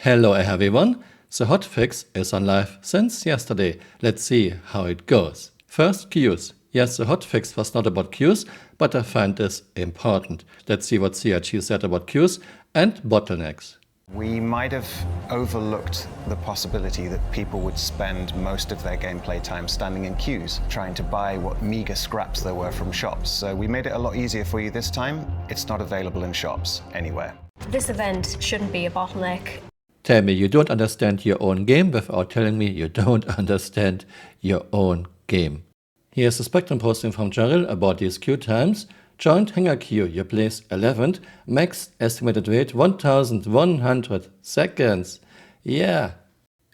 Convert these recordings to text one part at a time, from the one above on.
Hello everyone, the hotfix is on live since yesterday. Let's see how it goes. First, queues. Yes, the hotfix was not about queues, but I find this important. Let's see what CRG said about queues and bottlenecks. We might have overlooked the possibility that people would spend most of their gameplay time standing in queues, trying to buy what meager scraps there were from shops. So we made it a lot easier for you this time. It's not available in shops anywhere. This event shouldn't be a bottleneck. Tell me you don't understand your own game without telling me you don't understand your own game. Here's the Spectrum posting from Camural about these queue times. Joint hanger queue, you place 11th, max estimated wait 1100 seconds. Yeah.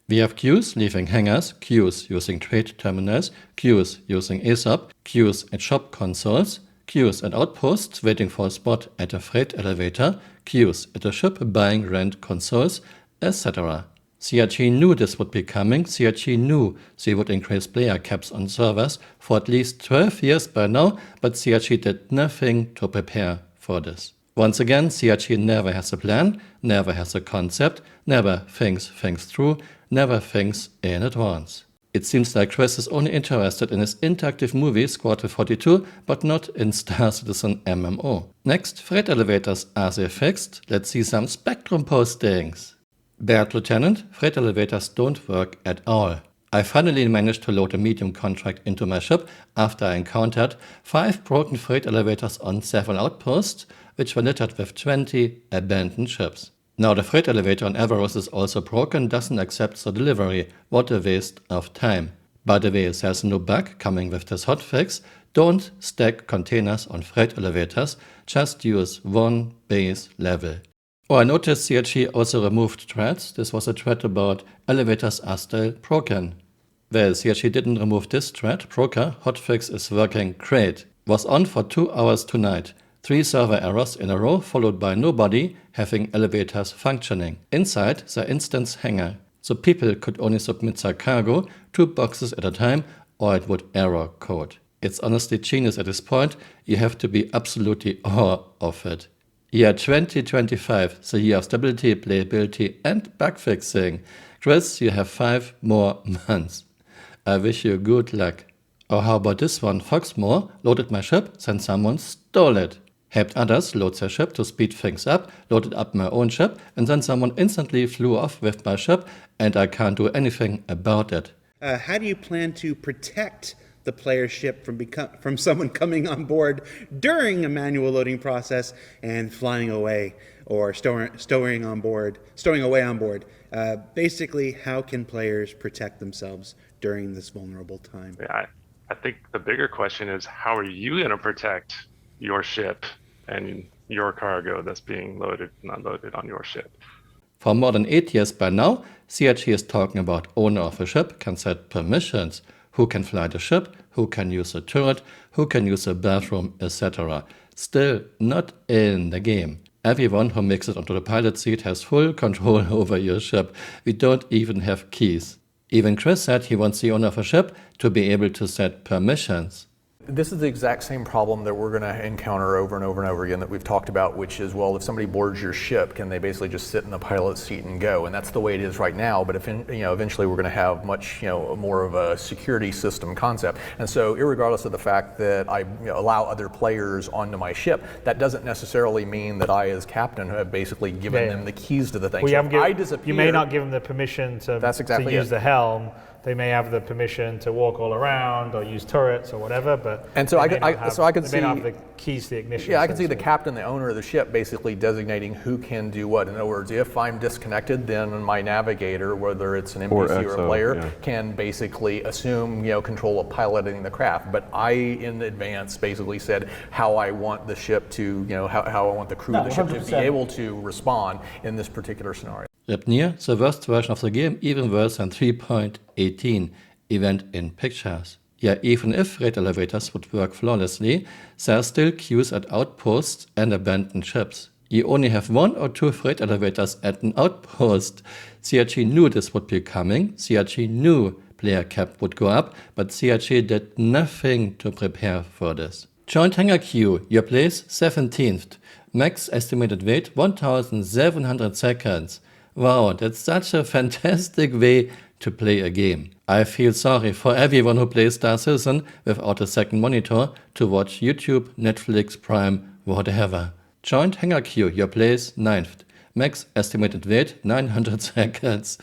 We have queues leaving hangars, queues using trade terminals, queues using ASAP, queues at shop consoles, queues at outposts waiting for a spot at a freight elevator, queues at a ship buying rent consoles, etc. CRG knew this would be coming. CRG knew they would increase player caps on servers for at least 12 years by now, but CRG did nothing to prepare for this. Once again, CRG never has a plan, never has a concept, never thinks things through, never thinks in advance. It seems like Chris is only interested in his interactive movie Squadron 42, but not in Star Citizen MMO. Next, freight elevators, are they fixed? Let's see some Spectrum postings. Bad Lieutenant, freight elevators don't work at all. I finally managed to load a medium contract into my ship after I encountered 5 broken freight elevators on several outposts, which were littered with 20 abandoned ships. Now the freight elevator on Everus is also broken, doesn't accept the delivery. What a waste of time. By the way, there's a new bug coming with this hotfix. Don't stack containers on freight elevators, just use one base level. Oh, I noticed CRG also removed threads. This was a thread about elevators are still broken. Well, CRG didn't remove this thread. Broker, hotfix is working great. Was on for 2 hours tonight. 3 server errors in a row followed by nobody having elevators functioning. Inside the instance hangar. So people could only submit their cargo 2 boxes at a time or it would error code. It's honestly genius at this point. You have to be absolutely awe of it. Year 2025, the year of stability, playability and bug fixing. Chris, you have 5 more months. I wish you good luck. Or how about this one? Foxmore loaded my ship, then someone stole it. Helped others load their ship to speed things up, loaded up my own ship, and then someone instantly flew off with my ship and I can't do anything about it. How do you plan to protect the player's ship from someone coming on board during a manual loading process and flying away or stowing away on board? Basically, how can players protect themselves during this vulnerable time? Yeah, I think the bigger question is, how are you going to protect your ship and your cargo that's being loaded and unloaded on your ship? For more than 8 years by now, CRG is talking about owner of a ship can set permissions. Who can fly the ship, who can use a turret, who can use a bathroom, etc. Still not in the game. Everyone who makes it onto the pilot seat has full control over your ship. We don't even have keys. Even Chris said he wants the owner of a ship to be able to set permissions. This is the exact same problem that we're going to encounter over and over and over again that we've talked about, which is, well, if somebody boards your ship, can they basically just sit in the pilot seat and go? And that's the way it is right now. But if eventually we're going to have much more of a security system concept. And so, irregardless of the fact that I allow other players onto my ship, that doesn't necessarily mean that I, as captain, have basically given them the keys to the thing. Well, you may not give them the permission to use the helm. They may have the permission to walk all around or use turrets or whatever, but and so I could see they may not have the keys to the ignition. Yeah, I can see the captain, the owner of the ship, basically designating who can do what. In other words, if I'm disconnected, then my navigator, whether it's an NPC or a player, can basically assume control of piloting the craft. But I, in advance, basically said how I want the ship to, how I want the crew of the ship to be able to respond in this particular scenario. Repnir, the worst version of the game, even worse than 3.18, event in pictures. Yeah, even if freight elevators would work flawlessly, there are still queues at outposts and abandoned ships. You only have 1 or 2 freight elevators at an outpost. CRG knew this would be coming, CRG knew player cap would go up, but CRG did nothing to prepare for this. Joint hangar queue, your place 17th, max estimated wait 1700 seconds. Wow, that's such a fantastic way to play a game. I feel sorry for everyone who plays Star Citizen without a second monitor to watch YouTube, Netflix, Prime, whatever. Joint Hanger Queue, your place 9th. Max estimated wait 900 seconds.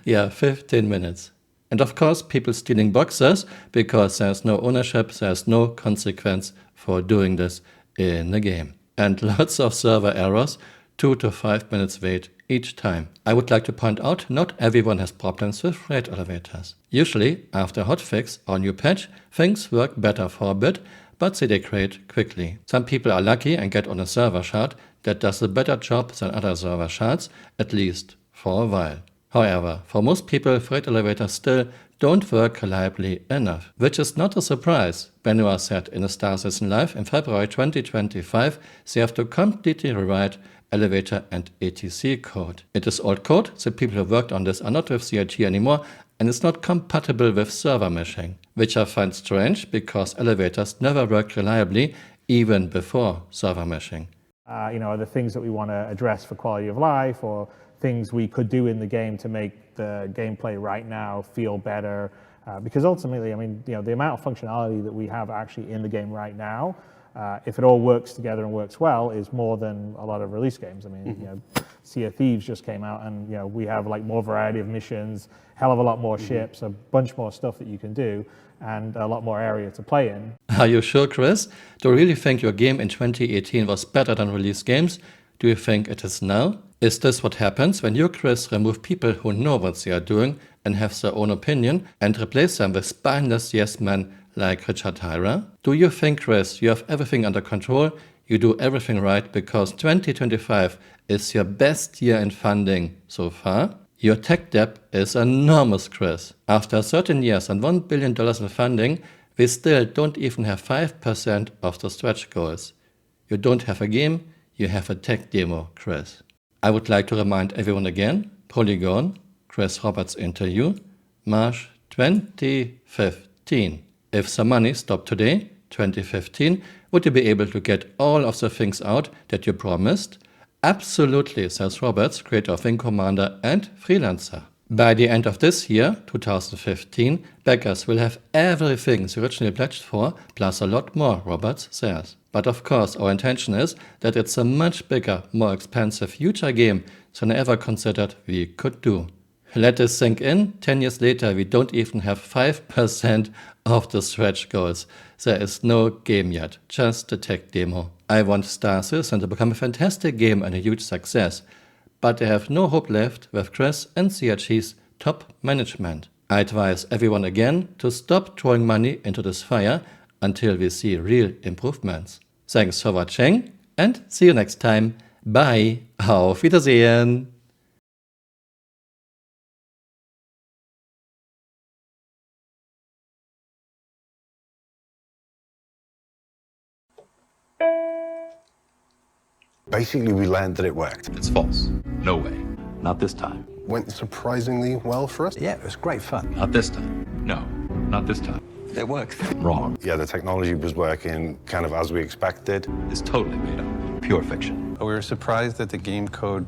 Yeah, 15 minutes. And of course, people stealing boxes because there's no ownership, there's no consequence for doing this in the game. And lots of server errors, 2 to 5 minutes wait each time. I would like to point out, not everyone has problems with freight elevators. Usually, after a hotfix or new patch, things work better for a bit, but they degrade quickly. Some people are lucky and get on a server shard that does a better job than other server shards, at least for a while. However, for most people, freight elevators still don't work reliably enough, which is not a surprise. Benoit said in a Star Citizen Live in February 2025, they have to completely rewrite elevator and etc code. It is old code, the people who worked on this are not with CIT anymore, and it's not compatible with server meshing, which I find strange because elevators never worked reliably even before server meshing. Are there things that we want to address for quality of life, or things we could do in the game to make the gameplay right now feel better? Because ultimately, the amount of functionality that we have actually in the game right now, if it all works together and works well, is more than a lot of release games. Sea of Thieves just came out, and we have like more variety of missions, hell of a lot more ships, a bunch more stuff that you can do, and a lot more area to play in. Are you sure, Chris? Do you really think your game in 2018 was better than release games? Do you think it is now? Is this what happens when you, Chris, remove people who know what they are doing and have their own opinion and replace them with spineless yes men like Richard Tyra? Do you think, Chris, you have everything under control, you do everything right because 2025 is your best year in funding so far? Your tech debt is enormous, Chris. After 13 years and $1 billion in funding, we still don't even have 5% of the stretch goals. You don't have a game, you have a tech demo, Chris. I would like to remind everyone again, Polygon, Chris Roberts interview, March 2015. If the money stopped today, 2015, would you be able to get all of the things out that you promised? Absolutely, says Roberts, creator of Wing Commander and freelancer. By the end of this year, 2015, backers will have everything they originally pledged for, plus a lot more, Roberts says. But of course, our intention is that it's a much bigger, more expensive future game than I ever considered we could do. Let this sink in, 10 years later we don't even have 5% of the stretch goals. There is no game yet, just a tech demo. I want Star Citizen to become a fantastic game and a huge success, but I have no hope left with Chris and CRG's top management. I advise everyone again to stop throwing money into this fire until we see real improvements. Thanks for watching and see you next time. Bye. Auf Wiedersehen. Basically, we learned that it worked. It's false. No way. Not this time. Went surprisingly well for us. Yeah, it was great fun. Not this time. No, not this time. It worked. Wrong. Yeah, the technology was working kind of as we expected. It's totally made up. Pure fiction. We were surprised that the game code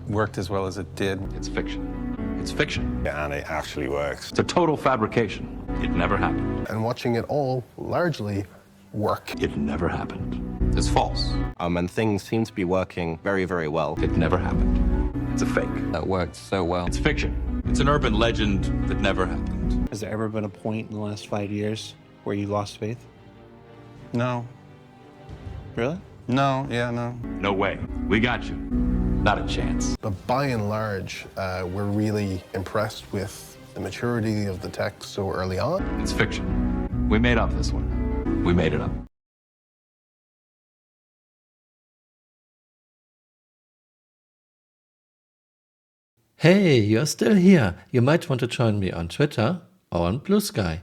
worked as well as it did. It's fiction. It's fiction. Yeah, and it actually works. It's a total fabrication. It never happened. And watching it all largely work. It never happened. It's false. And things seem to be working very, very well. It never happened. It's a fake. That worked so well. It's fiction. It's an urban legend that never happened. Has there ever been a point in the last 5 years where you lost faith? No. Really? No, yeah, no. No way. We got you. Not a chance. But by and large, we're really impressed with the maturity of the tech so early on. It's fiction. We made up this one. We made it up. Hey, you're still here. You might want to join me on Twitter or on Blue Sky.